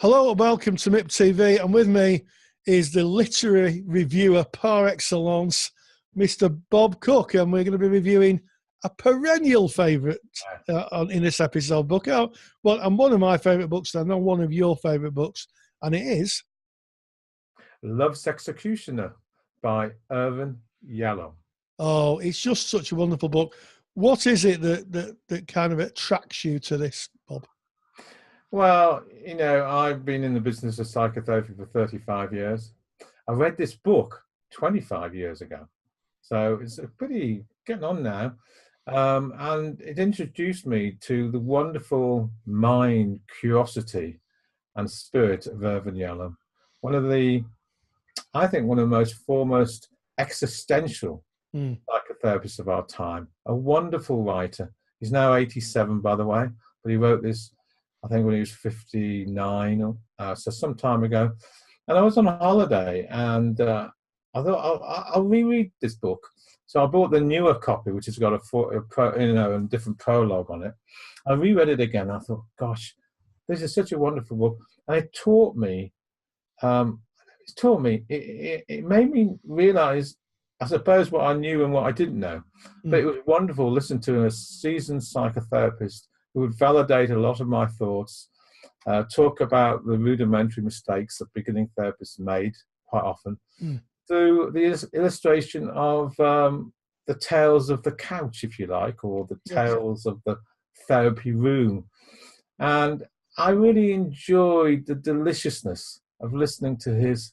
Hello and welcome to MIP TV, and with me is the literary reviewer par excellence, Mr. Bob Cook, and we're going to be reviewing a perennial favourite in this episode book. And one of my favourite books, and I know one of your favourite books, and it is Love's Executioner by Irvin Yalom. Oh, it's just such a wonderful book. What is it that kind of attracts you to this, Bob? Well, I've been in the business of psychotherapy for 35 years. I read this book 25 years ago. So it's a pretty getting on now. And it introduced me to the wonderful mind, curiosity, and spirit of Irvin Yalom. One of the most foremost existential psychotherapists of our time. A wonderful writer. He's now 87, by the way, but he wrote this, I think, when he was 59, so some time ago. And I was on a holiday, and I thought I'll reread this book. So I bought the newer copy, which has got a different prologue on it. I reread it again. I thought, gosh, this is such a wonderful book, and it taught me. It made me realize, I suppose, what I knew and what I didn't know. But it was wonderful listening to a seasoned psychotherapist who would validate a lot of my thoughts, talk about the rudimentary mistakes that beginning therapists made quite often, through the illustration of the tales of the couch, if you like, or the tales of the therapy room. And I really enjoyed the deliciousness of listening to his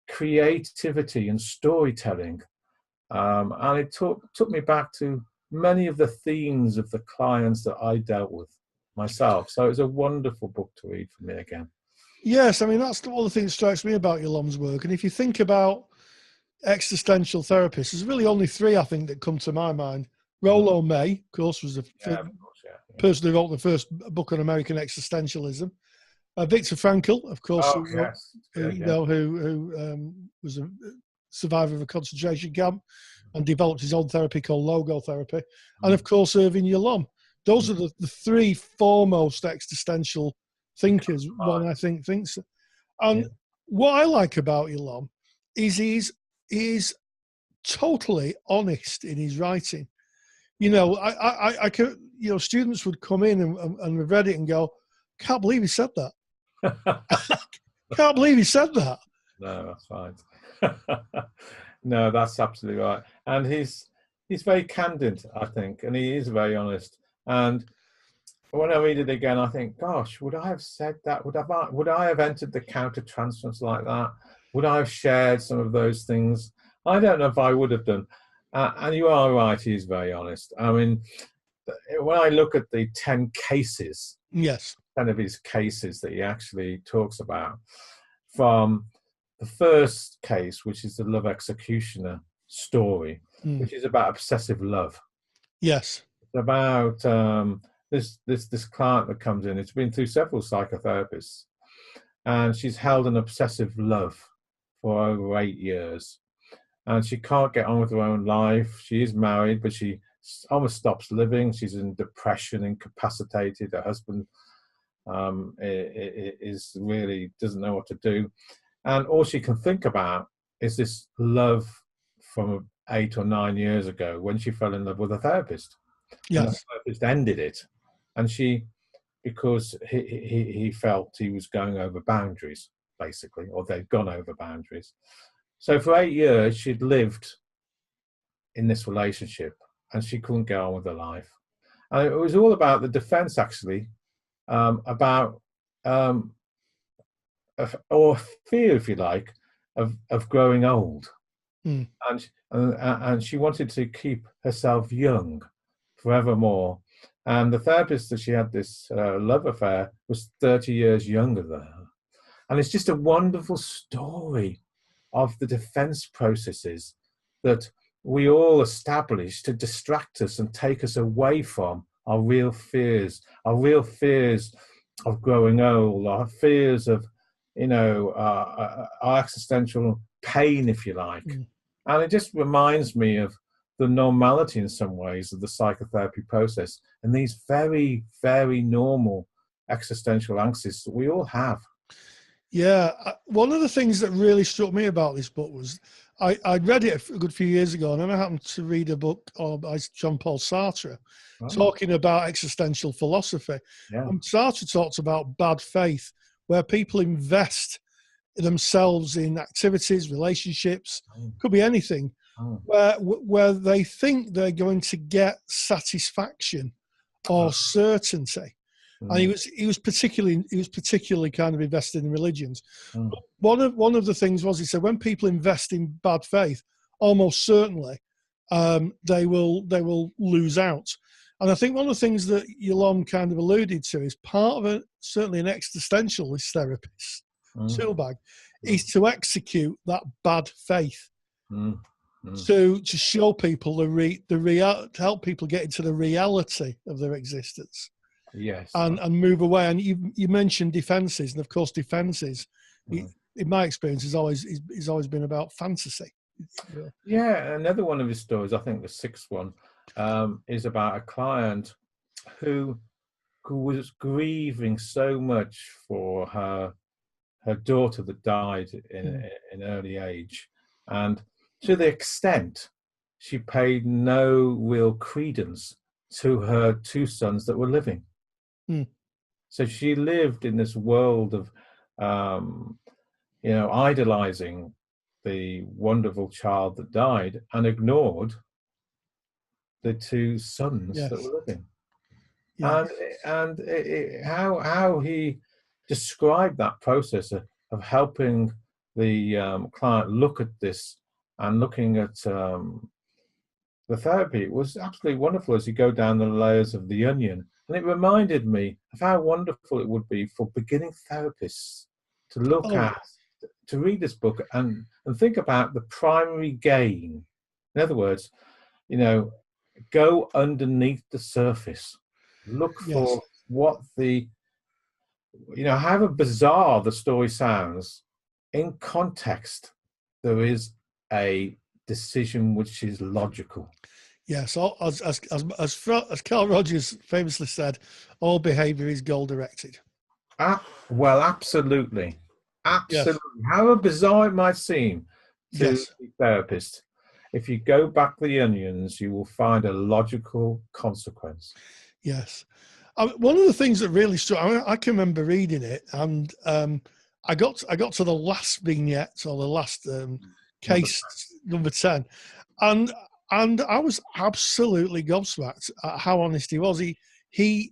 creativity and storytelling. And it took me back to many of the themes of the clients that I dealt with myself. So it's a wonderful book to read for me again. Yes, I mean, that's one of the things that strikes me about Yalom's work. And if you think about existential therapists, there's really only three, I think, that come to my mind. Rollo May, of course, was the person who wrote the first book on American existentialism. Viktor Frankl, of course, who was a survivor of a concentration camp and developed his own therapy called logotherapy. And of course, Irvin Yalom. Those are the three foremost existential thinkers, one I think thinks. And what I like about Yalom is he's totally honest in his writing. I could, students would come in and have read it and go, can't believe he said that. Can't believe he said that. No, that's fine. No, that's absolutely right. And he's very candid, I think, and he is very honest. And when I read it again, I think, gosh, would I have said that? Would I have entered the counter-transference like that? Would I have shared some of those things? I don't know if I would have done. And you are right, he is very honest. I mean, when I look at the 10 cases, 10 of his cases that he actually talks about, from the first case, which is the Love Executioner story, which is about obsessive love. Yes. It's about this client that comes in. It's been through several psychotherapists, and she's held an obsessive love for over 8 years. And she can't get on with her own life. She is married, but she almost stops living. She's in depression, incapacitated. Her husband is really doesn't know what to do. And all she can think about is this love from 8 or 9 years ago when she fell in love with a therapist. Yes. And the therapist ended it. And because he felt he was going over boundaries, basically, or they'd gone over boundaries. So for 8 years, she'd lived in this relationship and she couldn't get on with her life. And it was all about the defense, actually, about or fear, if you like, of growing old. And she wanted to keep herself young forevermore. And the therapist that she had this love affair was 30 years younger than her. And it's just a wonderful story of the defense processes that we all establish to distract us and take us away from our real fears of growing old, our fears of, our existential pain, if you like. And it just reminds me of the normality in some ways of the psychotherapy process and these very, very normal existential angsts that we all have. Yeah, one of the things that really struck me about this book was I'd read it a good few years ago, and then I happened to read a book by Jean-Paul Sartre Oh, talking about existential philosophy. yeah. And Sartre talks about bad faith, where people invest themselves in activities, relationships, Oh, could be anything, oh, where they think they're going to get satisfaction oh, or certainty. And mm, he was particularly kind of invested in religions. mm, But one of the things was, he said, when people invest in bad faith, almost certainly they will lose out. And I think one of the things that Yalom kind of alluded to is part of certainly an existentialist therapist mm, tool bag mm, is to execute that bad faith, mm, mm. to show people to help people get into the reality of their existence, Yes. and move away. And you mentioned defenses, and of course defenses, Mm. in my experience, is always been about fantasy. Yeah. Yeah, another one of his stories, I think the sixth one, is about a client who was grieving so much for her daughter that died Mm. in early age, and to the extent she paid no real credence to her two sons that were living. Mm. So she lived in this world of, um, idolizing the wonderful child that died and ignored the two sons that Yes. were living. Yeah. And how he described that process of helping the client look at this and looking at the therapy was absolutely wonderful as you go down the layers of the onion. And it reminded me of how wonderful it would be for beginning therapists to look Oh, at, to read this book and think about the primary gain. In other words, you know, go underneath the surface, look yes. for what however bizarre the story sounds, in context, there is a decision which is logical. Yeah, so as Carl Rogers famously said, all behaviour is goal directed. Well, absolutely. Yes, Absolutely. However bizarre it might seem to yes, the therapist, if you go back the onions, you will find a logical consequence. yes. One of the things that really struck, I can remember reading it, and I got to the last vignette, or the last Number case, number 10, and I was absolutely gobsmacked at how honest he was. He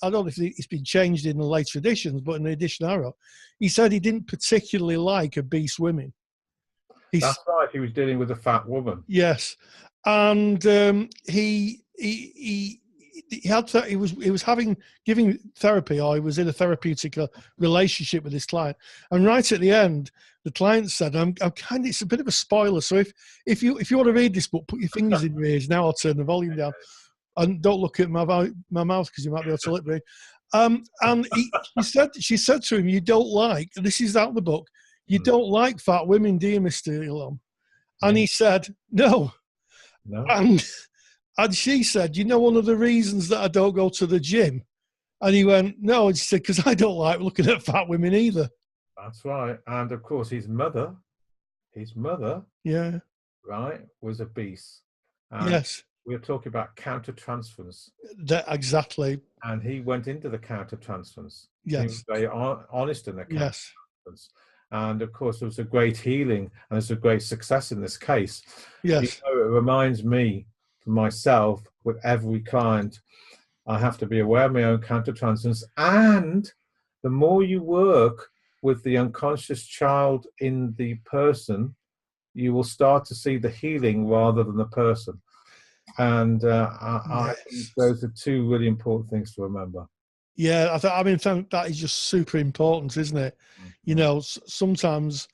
I don't know if it's been changed in the later editions, but in the edition I wrote, he said he didn't particularly like obese women. That's He's right. He was dealing with a fat woman. Yes, and he had he was having giving therapy, or he was in a therapeutic relationship with his client, and right at the end, the client said, I'm kind of, it's a bit of a spoiler, so if you want to read this book, put your fingers in your ears now. I'll turn the volume down, and don't look at my mouth because you might be able to lip read. And she said to him, "You don't like," and this is out of the book, "You Mm. don't like fat women, do you, Mr. Ilom?" And Yeah. he said, "No." No. And she said, "You know, one of the reasons that I don't go to the gym." And he went, "No." And she said, "Because I don't like looking at fat women either." That's right. And of course, his mother, Yeah. right, was obese. And Yes. we're talking about countertransference. That exactly. And he went into the countertransference. He was Yes. very honest in the Yes. countertransference. And of course, there was a great healing and there's a great success in this case. Yes. It reminds me, for myself, with every client, I have to be aware of my own countertransference. And the more you work with the unconscious child in the person, you will start to see the healing rather than the person. And I think Yes. those are two really important things to remember. Yeah. I mean, that is just super important, isn't it? You Mm, know, sometimes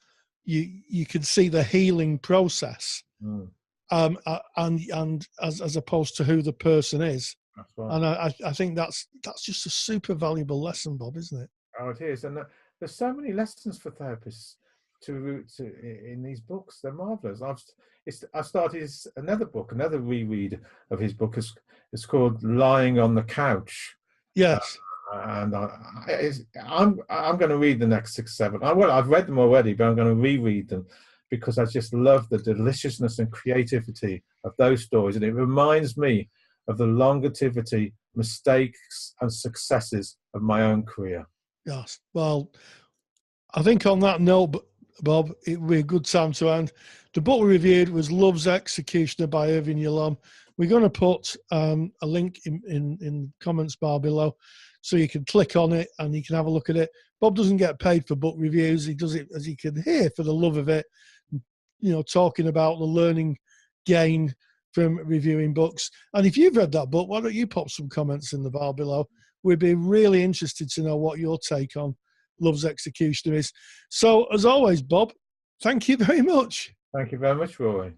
you can see the healing process, mm, and as opposed to who the person is. that's right. And I think that's just a super valuable lesson, Bob, isn't it? Oh, it is. And there's so many lessons for therapists in these books. They're marvelous. I started another book, another reread of his book. It's called Lying on the Couch. Uh, Yes. and I'm going to read the next 6, 7. Well, I've read them already, but I'm going to reread them because I just love the deliciousness and creativity of those stories, and it reminds me of the longevity, mistakes, and successes of my own career. Yes. Well, I think on that note, Bob, it would be a good time to end. The book we reviewed was Love's Executioner by Irvin Yalom. We're going to put a link in the comments bar below so you can click on it and you can have a look at it. Bob doesn't get paid for book reviews. He does it, as you can hear, for the love of it, talking about the learning gain from reviewing books. And if you've read that book, why don't you pop some comments in the bar below? We'd be really interested to know what your take on Love's Executioner is. So, as always, Bob, thank you very much. Thank you very much, Rory.